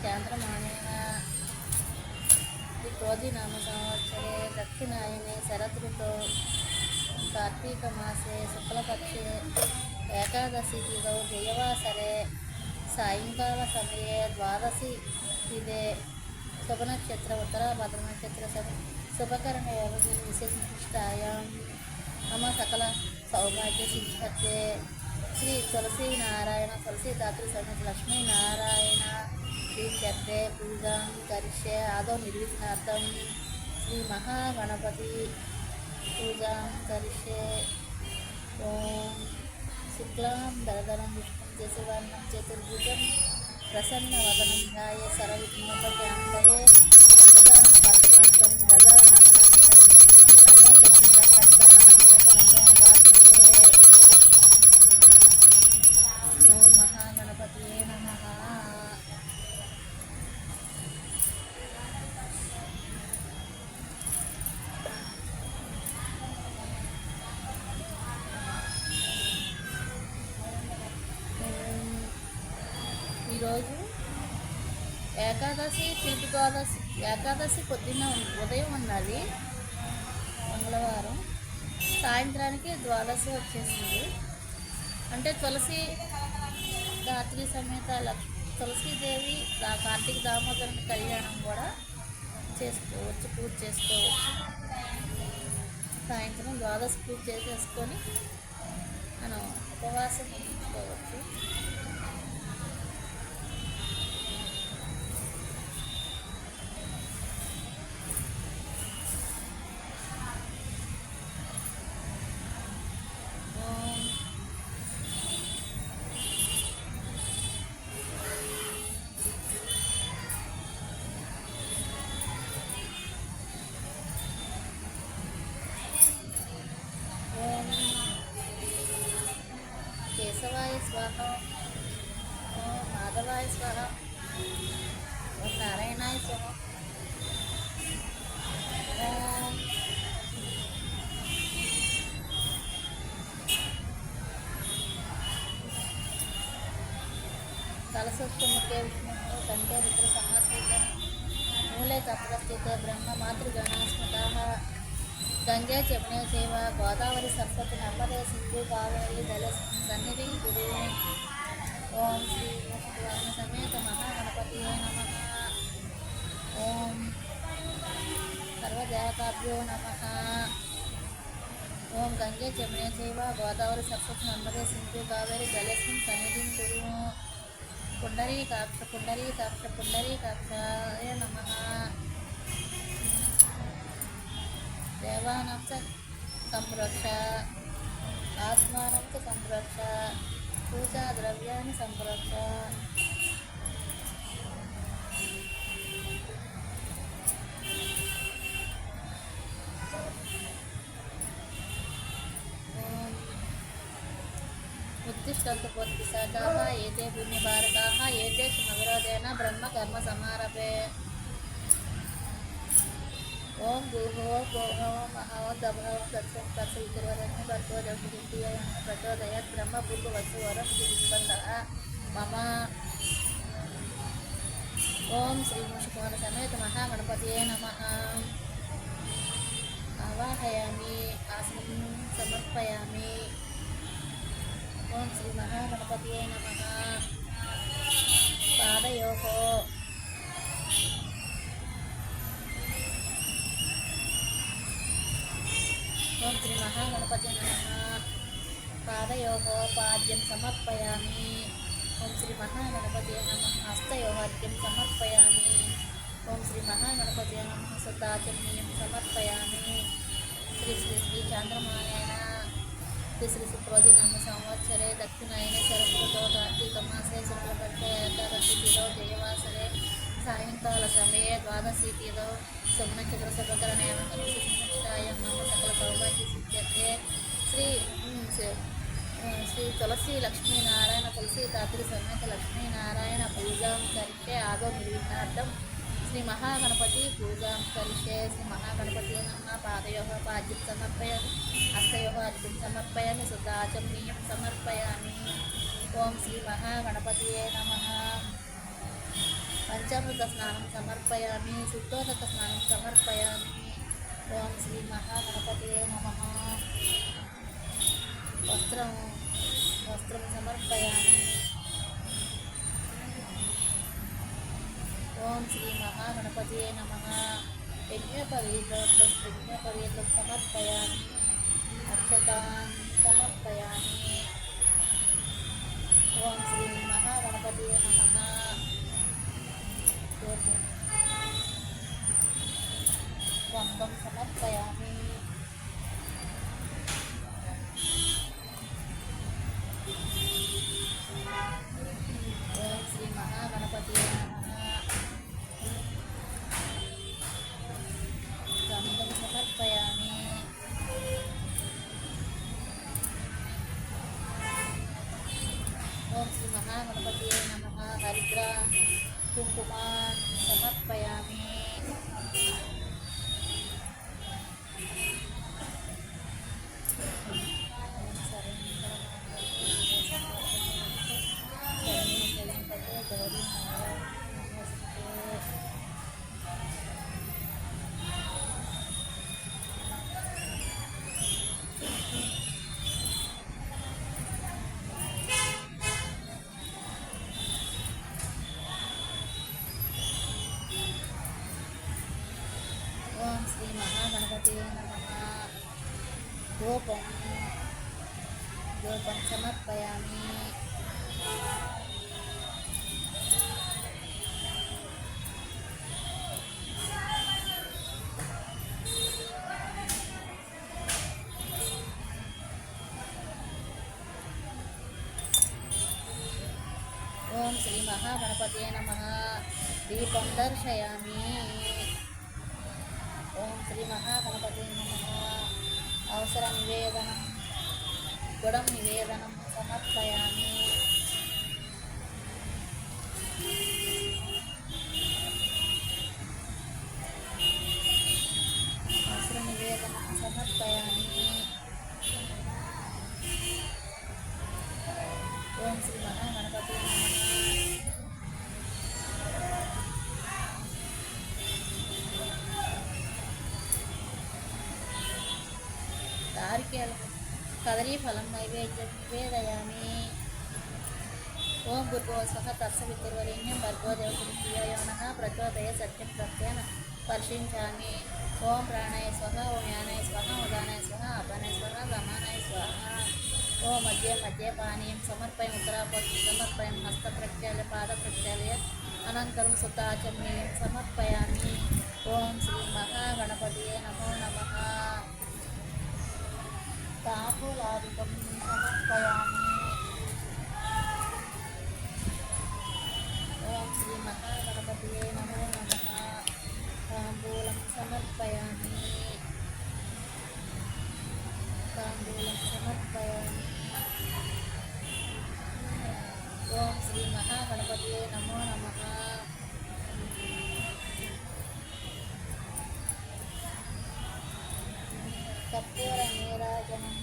చాంద్రమాణేన क्रोधिनाम संवत्सरे दक्षिणायने शरदृतौ कार्तीकमासे शुक्लपक्षे एकादशी तिथौ जयवासरे सायंकालसमये द्वादशी तिथे शुभनक्षत्र उत्तराभद्रनक्षत्र शुभकरणयोगे विशेषनिष्ठायां मम सकल सौभाग्यसिद्ध्यर्थे श्री तुलसीनारायण तुलसीदात्री समेत लक्ष्मीनारायण प्रीत्यर्थे पूजां करिष्ये आदौ निर्विघ्नार्थं श्री महागणपति पूजां करिष्ये। ओम शुक्लां वरदं विष्णुं शशिवर्णं चतुर्भुजं प्रसन्नवदनं ध्याये सर्वविघ्नोपशान्तये गजाननं गजाननं अनेकदन्तं भक्तमानसकलशोभात्मके। ओम महागणपतये नमः। ఈరోజు ఏకాదశి తిథి ద్వాదశి. ఏకాదశి పొద్దున్న ఉదయం ఉన్నది మంగళవారం, సాయంత్రానికి ద్వాదశి వచ్చేసింది. అంటే తులసి దాత్రి సమేత తులసీదేవి కార్తీక దామోదరుని కళ్యాణం కూడా చేసుకోవచ్చు, పూజ చేసుకోవచ్చు. సాయంత్రం ద్వాదశి పూజ చేసేసుకొని మనం ఉపవాసం ఉంచుకోవచ్చు. केशवाय स्वाहा, ओम माधवाय स्वाहा, ओम नारायणाय स्वाहा, ओम कलशोत्तमुखे विष्णुः कंठे रुद्रसंहास्मिते मूले तपस्थिते ब्रह्म मातृगणास्मताः गंगे चमने चैव गोदावरी सरस्वती नर्मदे सिंधु कावेरी जलेस्मिन् सन्निधिं कुरु। ओम श्री विष्णु समेत महागणपतये नमः। ओम सर्वदेवताभ्यो नमः। ओम गंगे चमने चैव गोदावरी सरस्वती नर्मदे सिंधु कावेरी जलेस्मिन् सन्निधिं कुरु। पुंडरीकाक्ष पुंडरीकाक्ष पुंडरीकाक्षाय नमः। देवानां च संरक्ष, आत्मानं च संरक्ष, पूजाद्रव्याणि संरक्ष। उत्तिष्ठन्तु बोधिसत्वाः एते पुण्यभारताः एते क्षमविरोधेन ब्रह्मकर्म समारभे। ओम भूर्भुवः स्वः महाः तभः तत्सं तत्सवितुर्वरेण्यं भर्गो देवस्य प्रचोदयात् ब्रह्म भूर्भुवस्सु वरं दिग्बन्धः मम। ओम श्री मूषिकवाहन समेत महागणपतये नमः। आवाहयामि, आसनं समर्पयामि। ओम श्री महागणपतये नमः। पादयोः ओम श्री महागणपतये नमः। पादयोः पाद्यं समर्पयामि। ओम श्री महागणपतये नमः। हस्तयोः अर्घ्यं समर्पयामि। ओम श्री महागणपतये नमः। सुताचमनीयं समर्पयामि। श्री श्री श्री चांद्रमानेन श्री श्री शुक्रोदिनाम संवत्सरे दक्षिणायने शरदृतौ कार्तीकमासे शुक्लपक्षे एकादशी तिथौ जयवासरे सायंकालसमये द्वादशी तिथौ शुभनक्षत्र शुभकरणयोगे विशेषनिष्ठायां मम सकल सौभाग्यसिद्ध्यर्थे श्री तुलसी लक्ष्मीनारायण तुलसीदात्री समेत लक्ष्मीनारायण पूजां करिष्ये आदौ निर्विघ्नार्थं श्री महागणपति पूजां करिष्ये। श्री महागणपतये नमः। पादयोः पाद्यं समर्पयामि, हस्तयोः अर्घ्यं समर्पयामि, शुद्धाचमनीयं समर्पयामि। ओम श्री महागणपतये नमः। పంచామృత స్నానం సమర్పయామి, శుద్ధోదక స్నానం సమర్పయామి. ఓం శ్రీ మహాగణపతియే నమః. వస్త్రం సమర్పయామి. ఓం శ్రీ మహాగణపతియే నమః. యజ్ఞపవీతం సమర్పయామి. అక్షతాన్ సమర్పయామి. ఓం శ్రీ మహాగణపతియే నమః. గంధం సమర్పయామి. ఓం శ్రీ మహాగణపతియే నమః. గంధం సమర్పయామి. ఓం శ్రీ మహాగణపతియే నమః. హరిద్ర కుంకుమాన్ సమర్పయామి. ఓం శ్రీ మహాగణపతియే నమః. ధూపం సమర్పయామి. ఓం శ్రీ మహాగణపతియే నమః. దీపం దర్శయామి. ఓం శ్రీ మహాగణపతియే నమః. అవసర నివేదనం గుడం నివేదనం సమర్పయామి. అవసర నివేదనం సమర్పయామి. ఓం శ్రీ మహాగణపతియే నమః. కదలీఫలం నైవేద్యం నివేదయామి. ఓం భూర్భువస్వః తత్సవితుర్వరేణ్యం భర్గో దేవతः ధియో నః ప్రచోదయాత్ సత్యం ప్రత్యేన స్పర్శించామి. ఓం ప్రాణాయ స్వః. ఓం యానాయ స్వః. ఉదానాయ స్వః. అపానాయ స్వః. సమానాయ స్వః. ఓం మధ్య పానీయం సమర్పయం. ఉత్తరాపక్షి సమర్పయం. హస్త ప్రక్షాళయ పాద ప్రక్షాళయ అనంతరం సుతాచమనీయం సమర్పయామి. ఓం శ్రీ మహాగణపతియే నమో నమః. తాంబూలాదికం సమర్పయామి. ఓం శ్రీ మహాగణపతియే నమో నమః. తాంబూలం సమర్పయామి. ఓం శ్రీ మహాగణపతియే నమో నమః. కర్పూర నీరాజనం.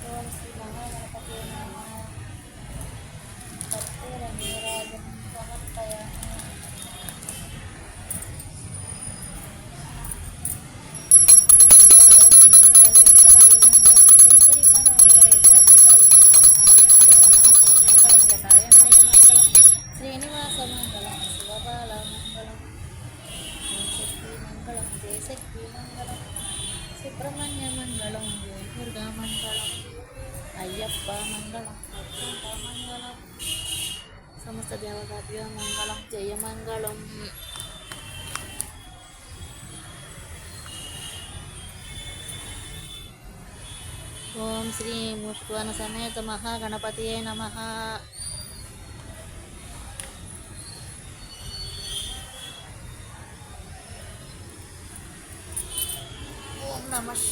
ఓం శ్రీ మహాగణపతియే నమః. కర్పూర నీరాజనం సమర్పయామి. శ్రీనివాసమంగళం శివబాలమంగళం శక్తిమంగళం జయశక్తిమంగళం సుబ్రహ్మణ్యమంగళం దుర్గామంగళం అయ్యప్ప మంగళం అక్షంత మంగళం సమస్త దేవతాభ్యో మంగళం జయమంగళం. ఓం శ్రీ ముష్కవన సమేత మహాగణపతియే నమః. ఓం నమః.